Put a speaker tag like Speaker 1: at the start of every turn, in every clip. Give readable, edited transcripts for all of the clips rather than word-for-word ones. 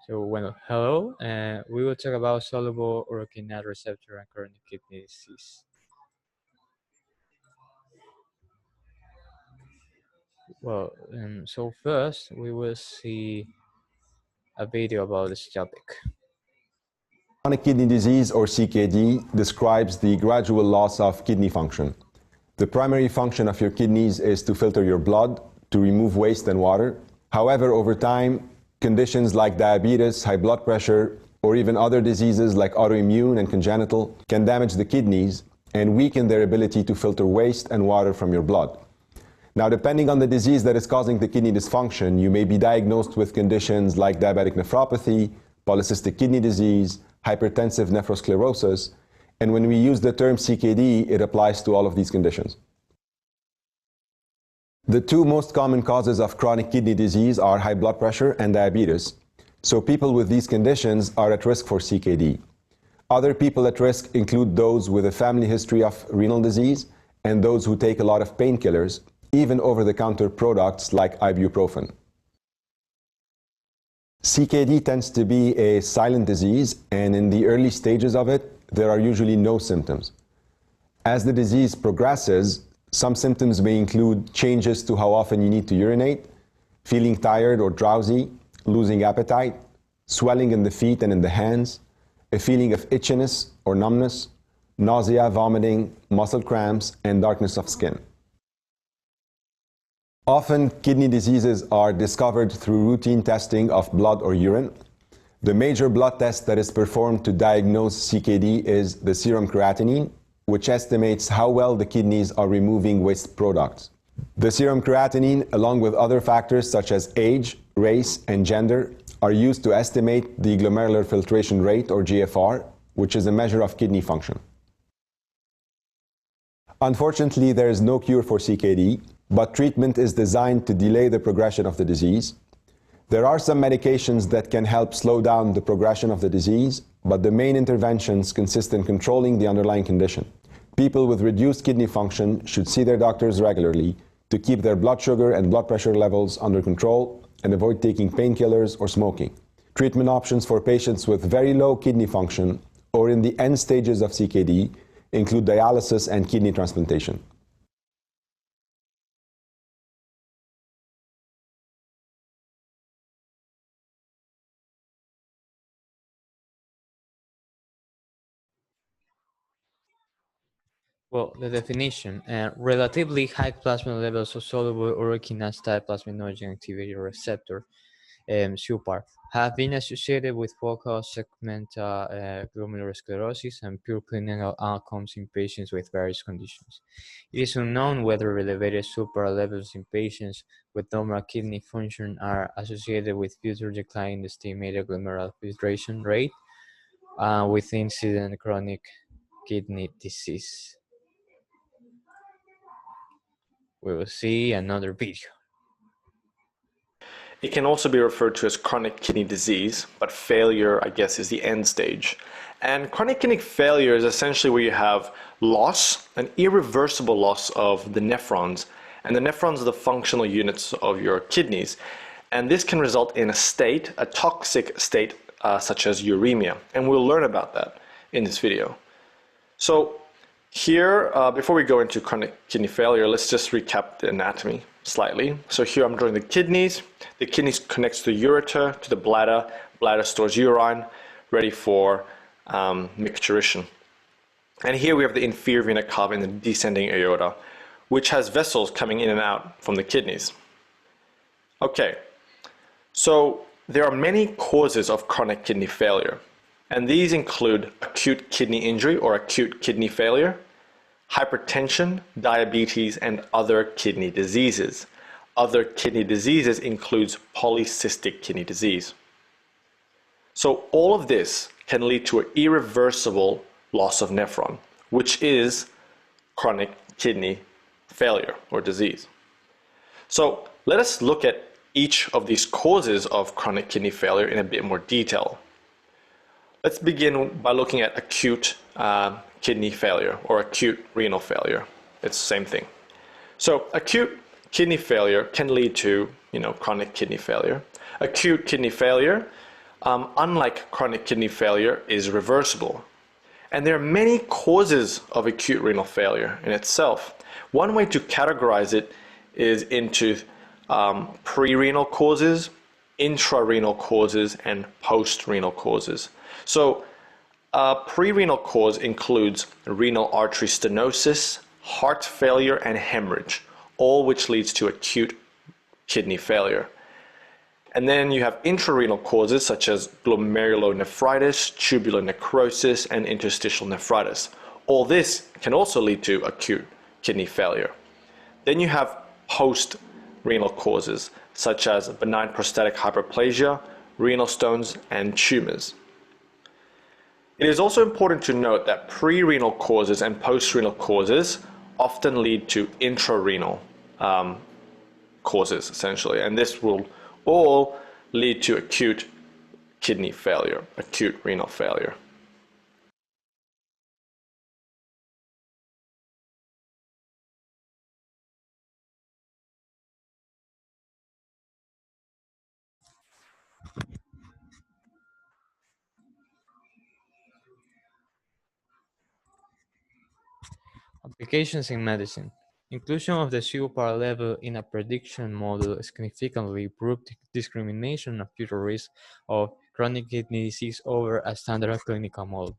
Speaker 1: Hello, we will talk about soluble urokinase receptor and chronic kidney disease. So first we will see a video about this topic.
Speaker 2: Chronic kidney disease, or CKD, describes the gradual loss of kidney function. The primary function of your kidneys is to filter your blood, to remove waste and water. However, over time, conditions like diabetes, high blood pressure, or even other diseases like autoimmune and congenital can damage the kidneys and weaken their ability to filter waste and water from your blood. Now, depending on the disease that is causing the kidney dysfunction, you may be diagnosed with conditions like diabetic nephropathy, polycystic kidney disease, hypertensive nephrosclerosis, and when we use the term CKD, it applies to all of these conditions. The two most common causes of chronic kidney disease are high blood pressure and diabetes. So people with these conditions are at risk for CKD. Other people at risk include those with a family history of renal disease and those who take a lot of painkillers, even over-the-counter products like ibuprofen. CKD tends to be a silent disease, and in the early stages of it, there are usually no symptoms. As the disease progresses, some symptoms may include changes to how often you need to urinate, feeling tired or drowsy, losing appetite, swelling in the feet and in the hands, a feeling of itchiness or numbness, nausea, vomiting, muscle cramps, and darkness of skin. Often, kidney diseases are discovered through routine testing of blood or urine. The major blood test that is performed to diagnose CKD is the serum creatinine, which estimates how well the kidneys are removing waste products. The serum creatinine, along with other factors such as age, race, and gender, are used to estimate the glomerular filtration rate, or GFR, which is a measure of kidney function. Unfortunately, there is no cure for CKD, but treatment is designed to delay the progression of the disease. There are some medications that can help slow down the progression of the disease, but the main interventions consist in controlling the underlying condition. People with reduced kidney function should see their doctors regularly to keep their blood sugar and blood pressure levels under control and avoid taking painkillers or smoking. Treatment options for patients with very low kidney function or in the end stages of CKD include dialysis and kidney transplantation.
Speaker 1: The definition: relatively high plasma levels of soluble urokinase type plasminogen activity receptor (SUPAR) have been associated with focal segmental glomerulosclerosis and poor clinical outcomes in patients with various conditions. It is unknown whether elevated SUPAR levels in patients with normal kidney function are associated with future decline in the estimated glomerular filtration rate with incident chronic kidney disease. We will see another video.
Speaker 3: It can also be referred to as chronic kidney disease, but failure, I guess, is the end stage. And chronic kidney failure is essentially where you have loss, an irreversible loss of the nephrons. And the nephrons are the functional units of your kidneys. And this can result in a toxic state, such as uremia. And we'll learn about that in this video. So here, before we go into chronic kidney failure, let's just recap the anatomy slightly. So here I'm drawing the kidneys. The kidneys connects to the ureter, to the bladder. Bladder stores urine, ready for micturition. And here we have the inferior vena cava and the descending aorta, which has vessels coming in and out from the kidneys. Okay, so there are many causes of chronic kidney failure, and these include acute kidney injury or acute kidney failure, hypertension, diabetes, and other kidney diseases. Other kidney diseases includes polycystic kidney disease. So all of this can lead to an irreversible loss of nephron, which is chronic kidney failure or disease. So let us look at each of these causes of chronic kidney failure in a bit more detail. Let's begin by looking at acute kidney failure or acute renal failure. It's the same thing. So acute kidney failure can lead to, chronic kidney failure. Acute kidney failure unlike chronic kidney failure, is reversible. And there are many causes of acute renal failure in itself. One way to categorize it is into pre-renal causes, intra-renal causes, and post-renal causes. So a pre-renal cause includes renal artery stenosis, heart failure, and hemorrhage, all which leads to acute kidney failure. And then you have intrarenal causes such as glomerulonephritis, tubular necrosis, and interstitial nephritis. All this can also lead to acute kidney failure. Then you have post-renal causes such as benign prostatic hyperplasia, renal stones, and tumors. It is also important to note that pre-renal causes and post-renal causes often lead to intrarenal causes, essentially, and this will all lead to acute kidney failure, acute renal failure.
Speaker 1: Applications in medicine. Inclusion of the suPAR level in a prediction model significantly improved discrimination of future risk of chronic kidney disease over a standard clinical model.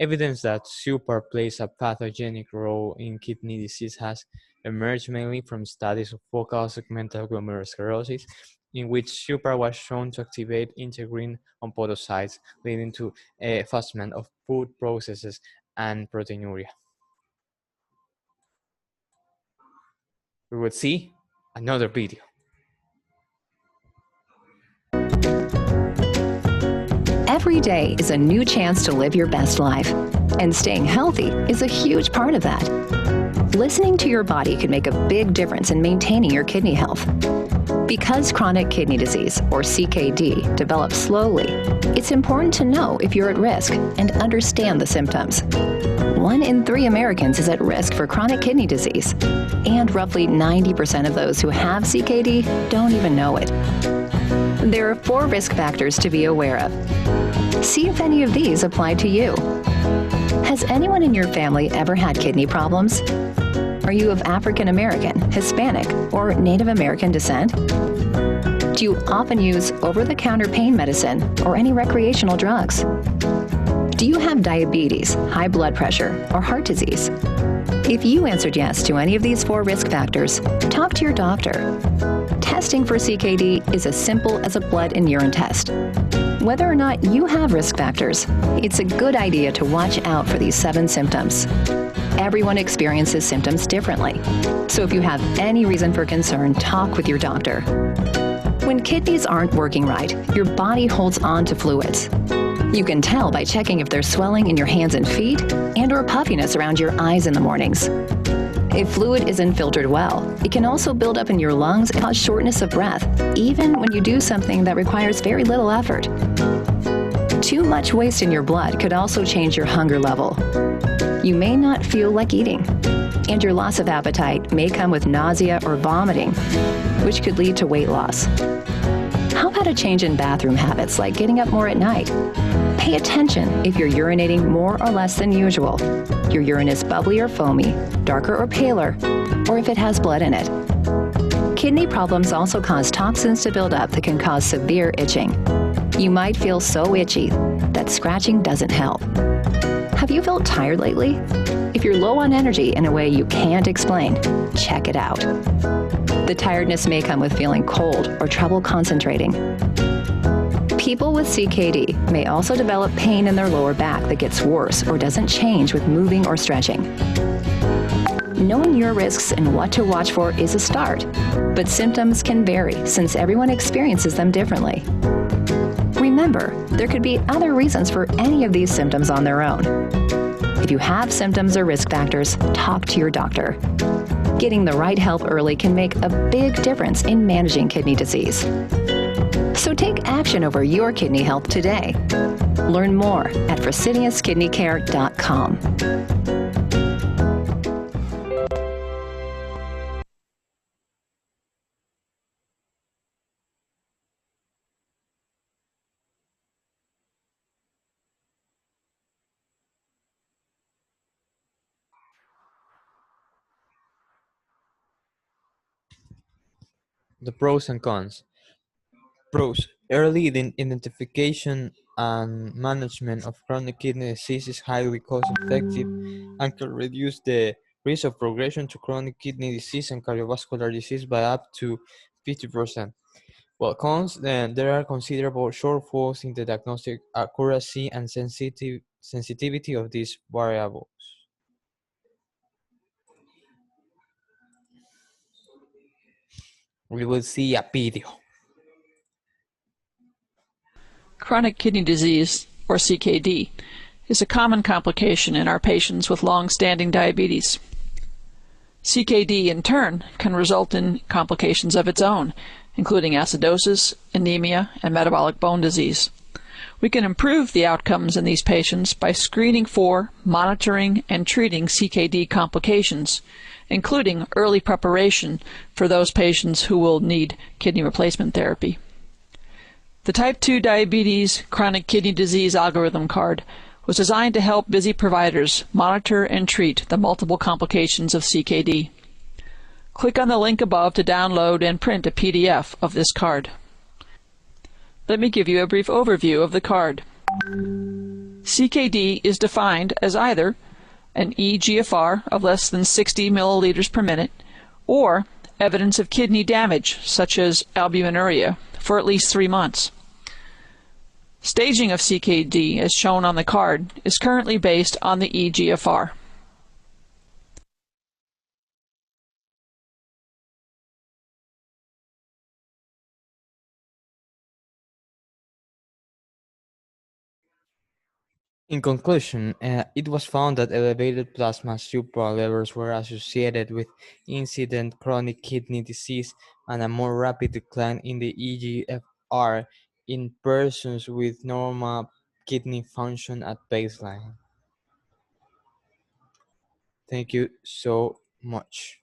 Speaker 1: Evidence that suPAR plays a pathogenic role in kidney disease has emerged mainly from studies of focal segmental glomerulosclerosis, in which suPAR was shown to activate integrin on podocytes, leading to effacement of food processes and proteinuria. We will see another video.
Speaker 4: Every day is a new chance to live your best life, and staying healthy is a huge part of that. Listening to your body can make a big difference in maintaining your kidney health. Because chronic kidney disease, or CKD, develops slowly, it's important to know if you're at risk and understand the symptoms. 1 in 3 Americans is at risk for chronic kidney disease, and roughly 90% of those who have CKD don't even know it. There are 4 risk factors to be aware of. See if any of these apply to you. Has anyone in your family ever had kidney problems? Are you of African American, Hispanic, or Native American descent? Do you often use over-the-counter pain medicine or any recreational drugs? Do you have diabetes, high blood pressure, or heart disease? If you answered yes to any of these 4 risk factors, talk to your doctor. Testing for CKD is as simple as a blood and urine test. Whether or not you have risk factors, it's a good idea to watch out for these 7 symptoms. Everyone experiences symptoms differently, so if you have any reason for concern, talk with your doctor. When kidneys aren't working right, your body holds on to fluids. You can tell by checking if there's swelling in your hands and feet and/or puffiness around your eyes in the mornings. If fluid isn't filtered well, it can also build up in your lungs and cause shortness of breath, even when you do something that requires very little effort. Too much waste in your blood could also change your hunger level. You may not feel like eating, and your loss of appetite may come with nausea or vomiting, which could lead to weight loss. How about a change in bathroom habits, like getting up more at night? Pay attention if you're urinating more or less than usual, your urine is bubbly or foamy, darker or paler, or if it has blood in it. Kidney problems also cause toxins to build up that can cause severe itching. You might feel so itchy that scratching doesn't help. Have you felt tired lately? If you're low on energy in a way you can't explain, check it out. The tiredness may come with feeling cold or trouble concentrating. People with CKD may also develop pain in their lower back that gets worse or doesn't change with moving or stretching. Knowing your risks and what to watch for is a start, but symptoms can vary since everyone experiences them differently. Remember, there could be other reasons for any of these symptoms on their own. If you have symptoms or risk factors, talk to your doctor. Getting the right help early can make a big difference in managing kidney disease. So take action over your kidney health today. Learn more at freseniuskidneycare.com.
Speaker 1: The pros and cons. Pros: early identification and management of chronic kidney disease is highly cost-effective and can reduce the risk of progression to chronic kidney disease and cardiovascular disease by up to 50%. Well, cons, then there are considerable shortfalls in the diagnostic accuracy and sensitivity of these variables. We will see a video.
Speaker 5: Chronic kidney disease, or CKD, is a common complication in our patients with long-standing diabetes. CKD, in turn, can result in complications of its own, including acidosis, anemia, and metabolic bone disease. We can improve the outcomes in these patients by screening for, monitoring, and treating CKD complications, including early preparation for those patients who will need kidney replacement therapy. The Type 2 Diabetes Chronic Kidney Disease Algorithm Card was designed to help busy providers monitor and treat the multiple complications of CKD. Click on the link above to download and print a PDF of this card. Let me give you a brief overview of the card. CKD is defined as either an eGFR of less than 60 milliliters per minute or evidence of kidney damage, such as albuminuria, for at least 3 months. Staging of CKD, as shown on the card, is currently based on the eGFR.
Speaker 1: In conclusion, it was found that elevated plasma supra levels were associated with incident chronic kidney disease and a more rapid decline in the eGFR in persons with normal kidney function at baseline. Thank you so much.